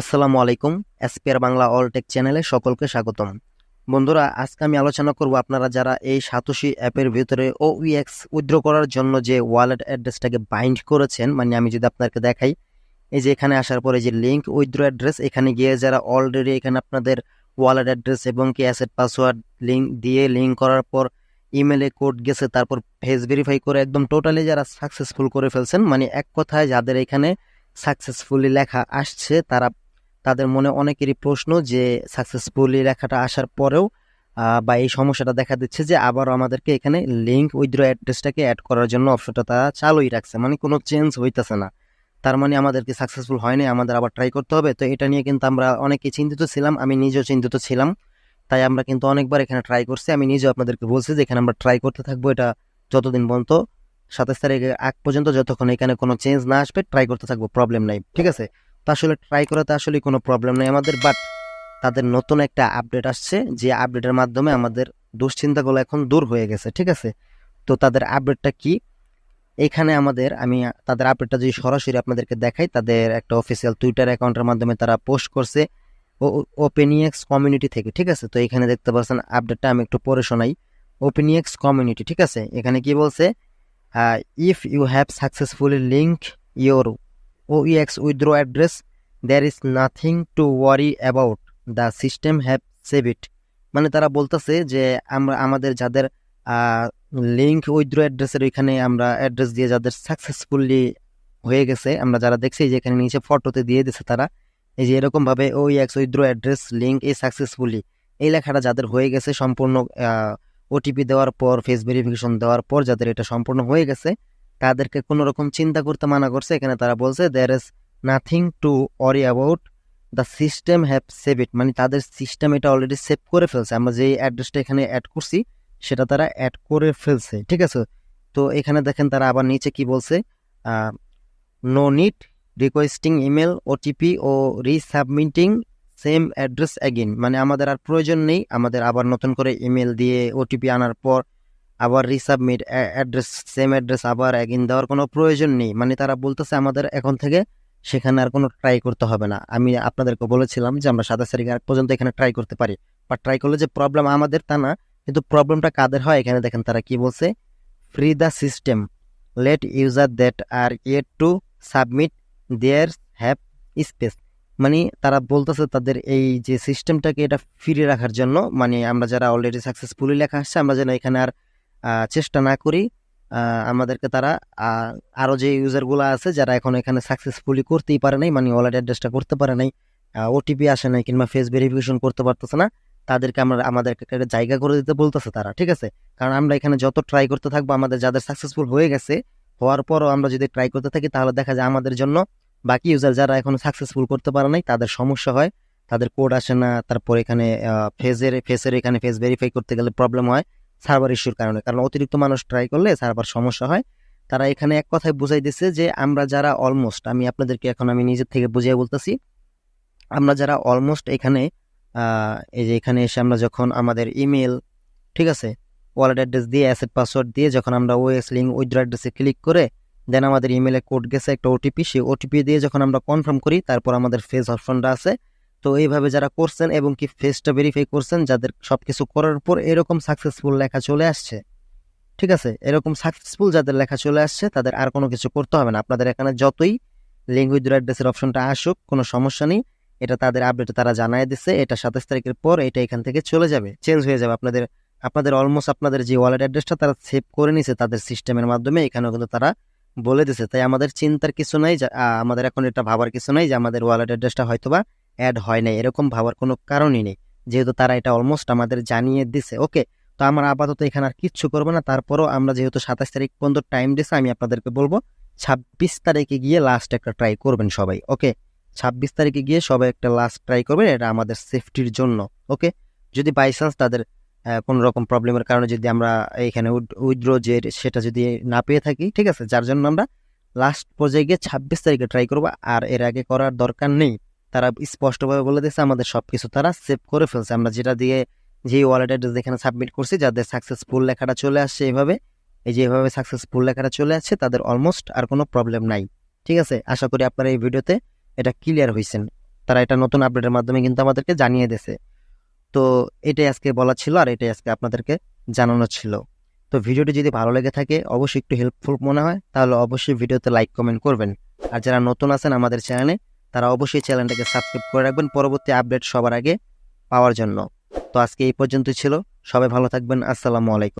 আসসালামু আলাইকুম। SPR Bangla all take চ্যানেলে সকলকে স্বাগতম। বন্ধুরা, আজকে আমি আলোচনা করব আপনারা যারা এই সাতোশি অ্যাপের ভিতরে OEX উইথড্র করার জন্য যে ওয়ালেট অ্যাড্রেসটাকে বাইন্ড করেছেন, মানে আমি যদি আপনাকে দেখাই, এই যে এখানে আসার পরে যে লিঙ্ক উইথড্র অ্যাড্রেস, এখানে গিয়ে যারা অলরেডি এখানে আপনাদের ওয়ালেট অ্যাড্রেস এবং কি অ্যাসেট পাসওয়ার্ড লিঙ্ক দিয়ে লিঙ্ক করার পর ইমেলে কোড গেছে, তারপর ফেস ভেরিফাই করে একদম টোটালি যারা সাকসেসফুল করে ফেলছেন, মানে এক কথায় যাদের এখানে সাকসেসফুলি লেখা আসছে, তাদের মনে অনেকেরই প্রশ্ন যে সাকসেসফুলি লেখাটা আসার পরেও বা এই সমস্যাটা দেখা দিচ্ছে যে আবারও আমাদেরকে এখানে লিঙ্ক উইথড্র অ্যাড্রেসটাকে অ্যাড করার জন্য অপশনটা তারা চালুই রাখছে, মানে কোনো চেঞ্জ হইতেছে না। তার মানে আমাদেরকে সাকসেসফুল হয়নি, আমাদের আবার ট্রাই করতে হবে। তো এটা নিয়ে কিন্তু আমরা অনেকে চিন্তিত ছিলাম, আমি নিজেও চিন্তিত ছিলাম। তাই আমরা কিন্তু অনেকবার এখানে ট্রাই করছি। আমি নিজেও আপনাদেরকে বলছি যে এখানে আমরা ট্রাই করতে থাকবো, এটা যতদিন পর্যন্ত 27 তারিখের আগ পর্যন্ত, যতক্ষণ এখানে কোনো চেঞ্জ না আসবে ট্রাই করতে থাকবো, প্রবলেম নাই, ঠিক আছে। তো আসলে ট্রাই করাতে আসলে কোনো প্রবলেম নেই আমাদের, বাট তাদের নতুন একটা আপডেট আসছে, যে আপডেটের মাধ্যমে আমাদের দুশ্চিন্তাগুলো এখন দূর হয়ে গেছে, ঠিক আছে। তো তাদের আপডেটটা কি, এখানে আমি তাদের আপডেটটা যদি সরাসরি আপনাদেরকে দেখাই, তাদের একটা অফিসিয়াল টুইটার অ্যাকাউন্টের মাধ্যমে তারা পোস্ট করছে ওপেনিএক্স কমিউনিটি থেকে, ঠিক আছে। তো এখানে দেখতে পাচ্ছেন আপডেটটা, আমি একটু পড়ে শোনাই। ওপেনিএক্স কমিউনিটি, ঠিক আছে। এখানে কি বলছে, if you have successfully link your OEX withdraw address, there is nothing to worry about, the system have saved it। মানে তারা বলতেছে যে আমরা আমাদের যাদের লিঙ্ক উইথড্র অ্যাড্রেসের ওইখানে আমরা অ্যাড্রেস দিয়ে যাদের সাকসেসফুলি হয়ে গেছে, আমরা যারা দেখছি যে এখানে নিচে ফটোতে দিয়ে দিছে তারা, এই যে এরকম ভাবে OEX উইথড্র অ্যাড্রেস লিঙ্ক এই সাকসেসফুলি, এই লেখাটা যাদের হয়ে গেছে সম্পূর্ণ, ওটিপি দেওয়ার পর ফেস ভেরিফিকেশন দেওয়ার পর যাদের এটা সম্পূর্ণ হয়ে গেছে, তাদেরকে কোনো রকম চিন্তা করতে মানা করছে। এখানে তারা বলছে there is nothing to worry about, the system have save it, মানে তাদের সিস্টেম এটা অলরেডি সেভ করে ফেলছে, আমরা যে অ্যাড্রেসটা এখানে অ্যাড করছি সেটা তারা অ্যাড করে ফেলছে, ঠিক আছে। তো এখানে দেখেন তারা আবার নিচে কি বলছে, no need requesting email OTP ও রিসাবমিটিং সেম অ্যাড্রেস অ্যাগেন, মানে আমাদের আর প্রয়োজন নেই আমাদের আবার নতুন করে ইমেল দিয়ে ওটিপি আনার পর আবার রিসাবমিট অ্যাড্রেস, সেম অ্যাড্রেস আবার অ্যাগেন দেওয়ার কোনো প্রয়োজন নেই। মানে তারা বলতেছে আমাদের এখন থেকে সেখানে আর কোনো ট্রাই করতে হবে না। আমি আপনাদেরকে বলেছিলাম যে আমরা 27 তারিখ আগ পর্যন্ত এখানে ট্রাই করতে পারি, বা ট্রাই করলে যে প্রবলেম আমাদের তা না, কিন্তু প্রবলেমটা কাদের হয় এখানে দেখেন তারা কি বলছে, free the system, let user that are yet to submit their have space. মানে তারা বলতেছে তাদের এই যে সিস্টেমটাকে এটা ফ্রি রাখার জন্য, মানে আমরা যারা অলরেডি সাকসেসফুলি লেখা আসছে আমরা যেন এখানে আর চেষ্টা না করি। আমাদেরকে তারা আরো যে ইউজারগুলো আছে যারা এখন এখানে সাকসেসফুলি করতেই পারে নাই, মানে ওয়ালেট অ্যাড্রেসটা করতে পারে নাই, ওটিপি আসে নাই কিংবা ফেস ভেরিফিকেশন করতে পারতেছে না, তাদেরকে আমাদেরকে একটা জায়গা করে দিতে বলতেছে তারা, ঠিক আছে। কারণ আমরা এখানে যত ট্রাই করতে থাকবো, আমাদের যাদের সাকসেসফুল হয়ে গেছে, হওয়ার পরও আমরা যদি ট্রাই করতে থাকি, তাহলে দেখা যায় আমাদের জন্য বাকি ইউজার যারা এখন সাকসেসফুল করতে পারে নাই তাদের সমস্যা হয়, তাদের কোড আসে না, তারপর এখানে ফেসের এখানে ফেস ভেরিফাই করতে গেলে প্রবলেম হয় সার্ভার ইস্যুর কারণে, কারণ অতিরিক্ত মানুষ ট্রাই করলে সার্ভার সমস্যা হয়। তারা এখানে এক কথায় বুঝাই দিচ্ছে যে আমরা যারা অলমোস্ট, আমি আপনাদেরকে এখন আমি নিজের থেকে বুঝিয়ে বলতেছি, আমরা যারা অলমোস্ট এখানে এই যে এখানে এসে আমরা যখন আমাদের ইমেল, ঠিক আছে, ওয়ালেট অ্যাড্রেস দিয়ে অ্যাসেট পাসওয়ার্ড দিয়ে যখন আমরা ওএস লিঙ্ক উইথড্র অ্যাড্রেসে ক্লিক করে দেন আমাদের ইমেলে কোড গেছে একটা ওটিপি, সেই ওটিপি দিয়ে যখন আমরা কনফার্ম করি, তারপর আমাদের ফেস অপশনটা আছে। তো এইভাবে যারা করছেন এবং কি ফেসটা ভেরিফাই করছেন, যাদের সবকিছু করার পর এরকম সাকসেসফুল লেখা চলে আসছে, ঠিক আছে, এরকম সাকসেসফুল যাদের লেখা চলে আসছে তাদের আর কোনো কিছু করতে হবে না। আপনাদের এখানে যতই লিঙ্ক উইথড্র অ্যাড্রেসের অপশনটা আসুক কোনো সমস্যা নেই, এটা তাদের আপডেটে তারা জানায় দিচ্ছে, এটা 27 তারিখের পর এটা এখান থেকে চলে যাবে, চেঞ্জ হয়ে যাবে। আপনাদের আপনাদের অলমোস্ট আপনাদের যে ওয়ালেট অ্যাড্রেসটা তারা সেভ করে নিছে তাদের সিস্টেমের মাধ্যমে, এখানেও কিন্তু তারা বলে দিছে। তাই আমাদের চিন্তার কিছু নাই, আমাদের এখন এটা ভাবার কিছু নাই যে আমাদের ওয়ালেট অ্যাড্রেসটা হয়তোবা অ্যাড হয় নাই, এরকম ভাবার কোনো কারণই নেই, যেহেতু তারা এটা অলমোস্ট আমাদের জানিয়ে দিছে। ওকে, তো আমরা আপাতত এখানে আর কিচ্ছু করবো না। তারপরও আমরা যেহেতু 27 তারিখ পর্যন্ত টাইম দিছে, আমি আপনাদেরকে বলবো 26 তারিখে গিয়ে লাস্ট একটা ট্রাই করবেন সবাই। ওকে, 26 তারিখে গিয়ে সবাই একটা লাস্ট ট্রাই করবেন, এটা আমাদের সেফটির জন্য। ওকে, যদি বাই চান্স তাদের কোন রকম প্রবলেমের কারণে যদি আমরা এখানে উইথড্র যে সেটা যদি না পেয়ে থাকি, ঠিক আছে, যার জন্য আমরা লাস্ট পর্যায়ে গিয়ে 26 তারিখে ট্রাই করবো, আর এর আগে করার দরকার নেই। তারা স্পষ্টভাবে বলে দিয়েছে আমাদের সবকিছু তারা সেভ করে ফেলছে, আমরা যেটা দিয়ে যে ওয়ালেট অ্যাড্রেস এখানে সাবমিট করছি, যাদের সাকসেসফুল লেখাটা চলে আসছে এভাবে, এই যে এভাবে সাকসেসফুল লেখাটা চলে আসছে, তাদের অলমোস্ট আর কোনো প্রবলেম নাই। ঠিক আছে, আশা করি আপনারা এই ভিডিওতে এটা ক্লিয়ার হয়েছেন। তারা এটা নতুন আপডেটের মাধ্যমে কিন্তু আমাদেরকে জানিয়ে দিয়েছে। তো এটাই আজকে বলা ছিল, আর এটাই আজকে আপনাদেরকে জানানো ছিল। তো ভিডিওটি যদি ভালো লেগে থাকে, অবশ্যই একটু হেল্পফুল মনে হয়, তাহলে অবশ্যই ভিডিওতে লাইক কমেন্ট করবেন। আর যারা নতুন আছেন আমাদের চ্যানেলে, তারা অবশ্যই চ্যানেলটাকে সাবস্ক্রাইব করে রাখবেন পরবর্তী আপডেট সবার আগে পাওয়ার জন্য। তো আজকে এই পর্যন্তই ছিল, সবাই ভালো থাকবেন, আসসালামু আলাইকুম।